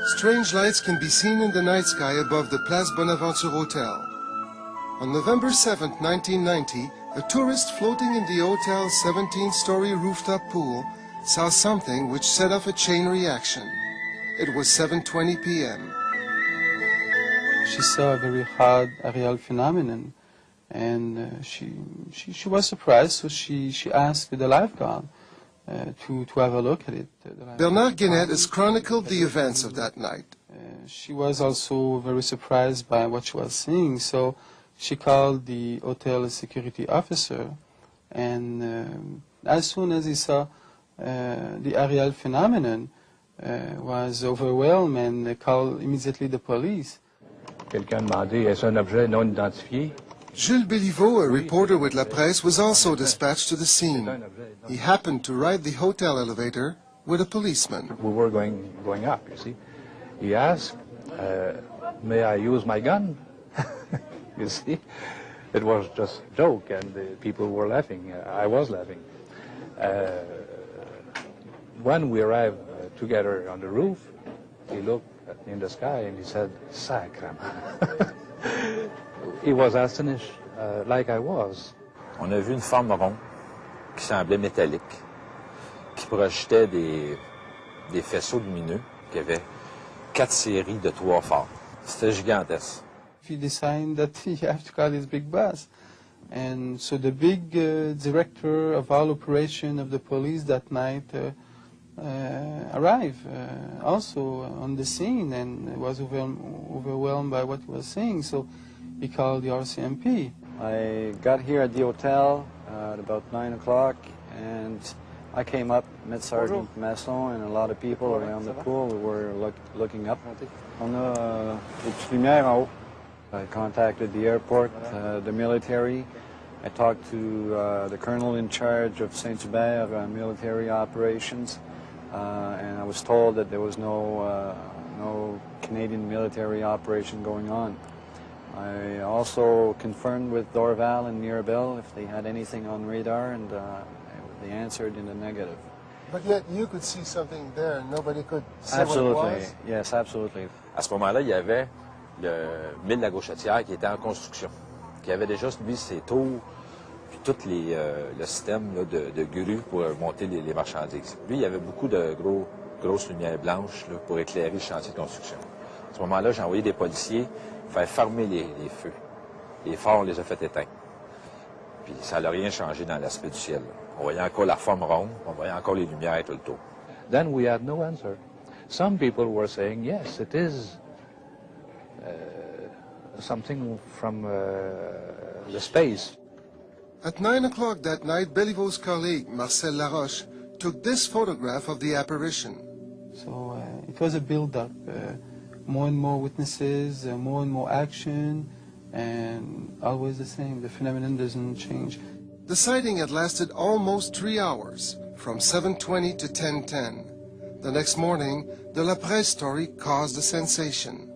Strange lights can be seen in the night sky above the Place Bonaventure Hotel. On November 7, 1990, a tourist floating in the hotel's 17-story rooftop pool saw something which set off a chain reaction. It was 7:20 p.m. She saw a very hard aerial phenomenon, and she was surprised, so she asked the lifeguard to have a look at it. Bernard Guénette has chronicled the events of that night. She was also very surprised by what she was seeing, so she called the hotel security officer, and as soon as he saw the aerial phenomenon, was overwhelmed and called immediately the police. Quelqu'un demandait, est-ce un objet non identifié? Jules Béliveau, a reporter with La Presse, was also dispatched to the scene. He happened to ride the hotel elevator with a policeman. We were going up, you see. He asked, may I use my gun? You see, it was just a joke, and the people were laughing. I was laughing. When we arrived together on the roof, he looked at me in the sky and he said, "Sacrement." He was astonished, like I was. On a vu une forme ronde qui semblait métallique, qui projetait des faisceaux lumineux qui avaient 4 séries de toits forts. C'était gigantesque. He decided that he have to call his big boss, and so the big director of all operation of the police that night arrived also on the scene, and was overwhelmed by what he was seeing, so he called the RCMP. I got here at the hotel at about 9 o'clock, and I came up, met Sergeant Masson and a lot of people around the pool who were looking up. On a des petites lumières en haut. I contacted the airport, the military. I talked to the colonel in charge of Saint-Hubert military operations, and I was told that there was no Canadian military operation going on. I also confirmed with Dorval and Mirabel if they had anything on radar, and they answered in the negative. But yet you could see something there and nobody could say Absolutely. what it was? Yes, absolutely. À ce moment-là, il y avait le mine de la Gauchetière qui était en construction, qui avait déjà mis ses tours, puis tout le système là, de grues pour monter les marchandises. Lui, il y avait beaucoup de grosses lumières blanches là, pour éclairer le chantier de construction. À ce moment-là, j'ai envoyé des policiers faire fermer les feux. Les phares, on les a fait éteindre. Puis ça n'a rien changé dans l'aspect du ciel. On voyait encore la forme ronde, on voyait encore les lumières tout le tour. Then we had no answer. Some people were saying, yes, it is something from the space. At 9 o'clock that night, Béliveau's colleague, Marcel Laroche, took this photograph of the apparition. So it was a build-up, more and more witnesses, more and more action, and always the same. The phenomenon doesn't change. The sighting had lasted almost 3 hours, from 7:20 to 10:10. The next morning, the La Presse story caused a sensation.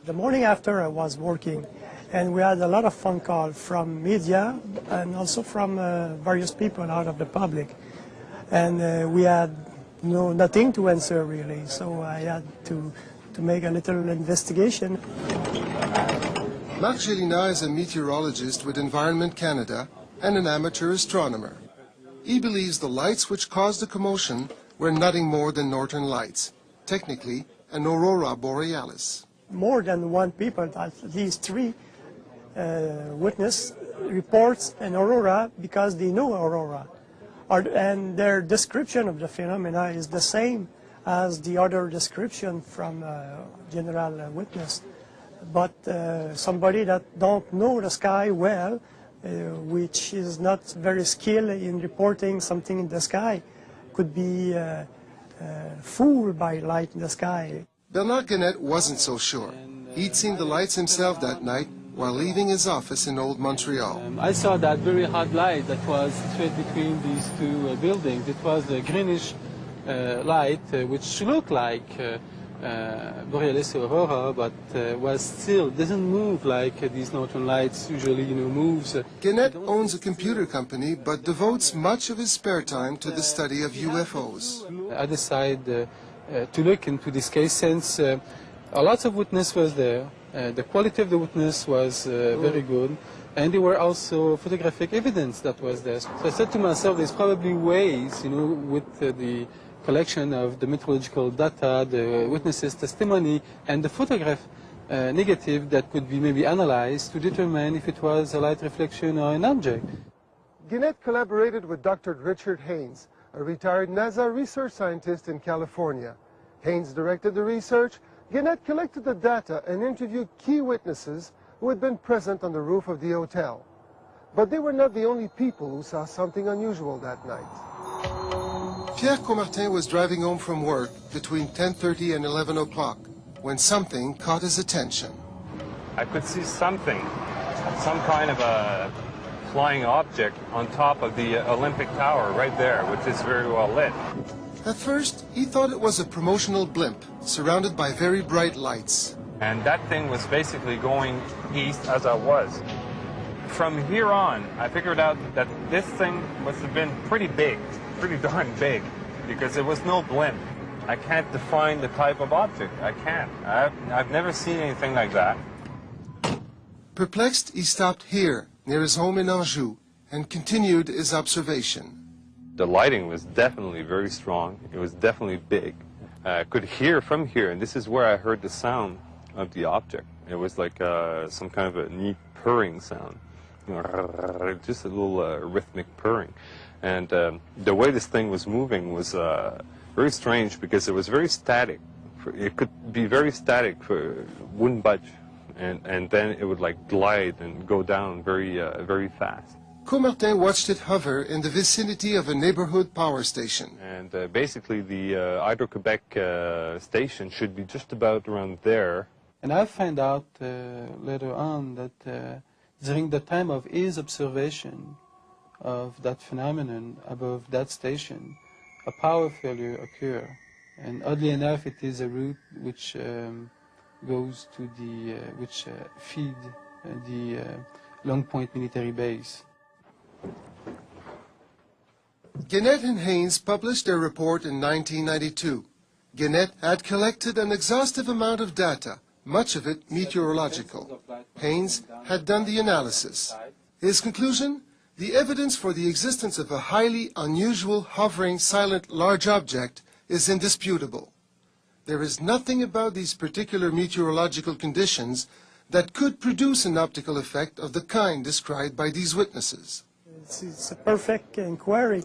The morning after, I was working, and we had a lot of phone calls from media and also from various people out of the public. And we had nothing to answer, really, so I had to make a little investigation. Marc Gélina is a meteorologist with Environment Canada and an amateur astronomer. He believes the lights which caused the commotion were nothing more than northern lights, technically an aurora borealis. More than one people, at least 3 witness reports an aurora because they know aurora. And their description of the phenomena is the same as the other description from general witness. But somebody that don't know the sky well, which is not very skilled in reporting something in the sky, could be fooled by light in the sky. Bernard Guénette wasn't so sure. He'd seen the lights himself that night while leaving his office in Old Montreal. I saw that very hot light that was straight between these 2 buildings. It was a greenish light, which looked like borealis aurora, but doesn't move like these northern lights usually moves. Guénette owns a computer company but devotes much of his spare time to the study of UFOs. I decided to look into this case, since a lot of witness was there. The quality of the witness was very good, and there were also photographic evidence that was there. So I said to myself, there's probably ways, you know, with the collection of the meteorological data, the witnesses' testimony, and the photograph negative that could be maybe analyzed to determine if it was a light reflection or an object. Guénette collaborated with Dr. Richard Haines, a retired NASA research scientist in California. Haines directed the research. Guénette collected the data and interviewed key witnesses who had been present on the roof of the hotel. But they were not the only people who saw something unusual that night. Pierre Comartin was driving home from work between 10:30 and 11 o'clock when something caught his attention. I could see something, some kind of a flying object on top of the Olympic Tower right there, which is very well lit. At first, he thought it was a promotional blimp surrounded by very bright lights. And that thing was basically going east as I was. From here on, I figured out that this thing must have been pretty big, pretty darn big, because it was no blimp. I can't define the type of object. I can't. I've never seen anything like that. Perplexed, he stopped here, near his home in Anjou, and continued his observation. The lighting was definitely very strong. It was definitely big. I could hear from here, and this is where I heard the sound of the object. It was like some kind of a neat purring sound, you know, just a little rhythmic purring. And the way this thing was moving was very strange because it was very static. It could be very static, wouldn't budge, and then it would like glide and go down very fast. Comartin watched it hover in the vicinity of a neighborhood power station. And basically the Hydro-Quebec station should be just about around there. And I found out later on that during the time of his observation of that phenomenon above that station, a power failure occurred. And oddly enough, it is a route which goes to the, which feed the Long Point military base. Guénette and Haines published their report in 1992. Guénette had collected an exhaustive amount of data, much of it meteorological. Haines had done the analysis. His conclusion? The evidence for the existence of a highly unusual, hovering, silent, large object is indisputable. There is nothing about these particular meteorological conditions that could produce an optical effect of the kind described by these witnesses. It's a perfect inquiry,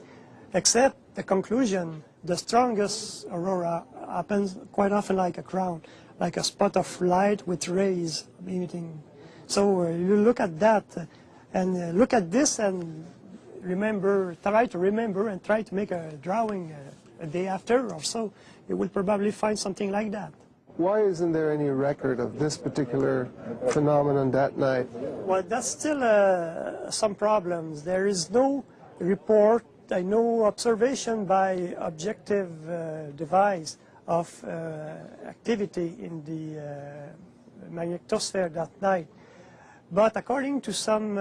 except the conclusion. The strongest aurora happens quite often like a crown, like a spot of light with rays emitting. So you look at that and look at this and remember, try to remember and try to make a drawing a day after or so. You will probably find something like that. Why isn't there any record of this particular phenomenon that night? Well, that's still some problems. There is no report, no observation by objective device of activity in the magnetosphere that night. But according to some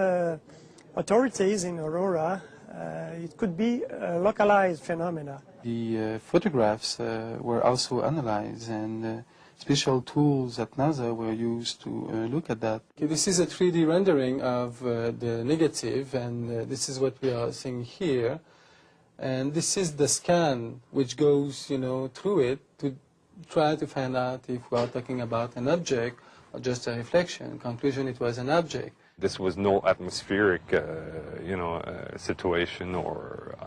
authorities in Aurora, it could be a localized phenomena. The photographs were also analyzed, and special tools at NASA were used to look at that. Okay, this is a 3D rendering of the negative, and this is what we are seeing here. And this is the scan which goes, you know, through it to try to find out if we are talking about an object or just a reflection. Conclusion, it was an object. This was no atmospheric, situation or...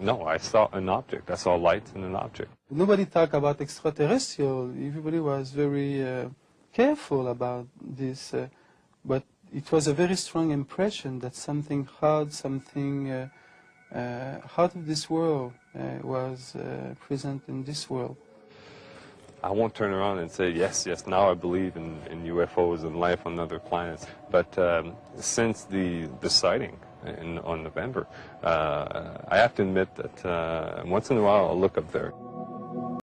no, I saw an object. I saw light in an object. Nobody talked about extraterrestrial. Everybody was very careful about this. But it was a very strong impression that something hard, something out of this world was present in this world. I won't turn around and say, yes, now I believe in UFOs and life on other planets. But since the sighting on November, I have to admit that once in a while I'll look up there.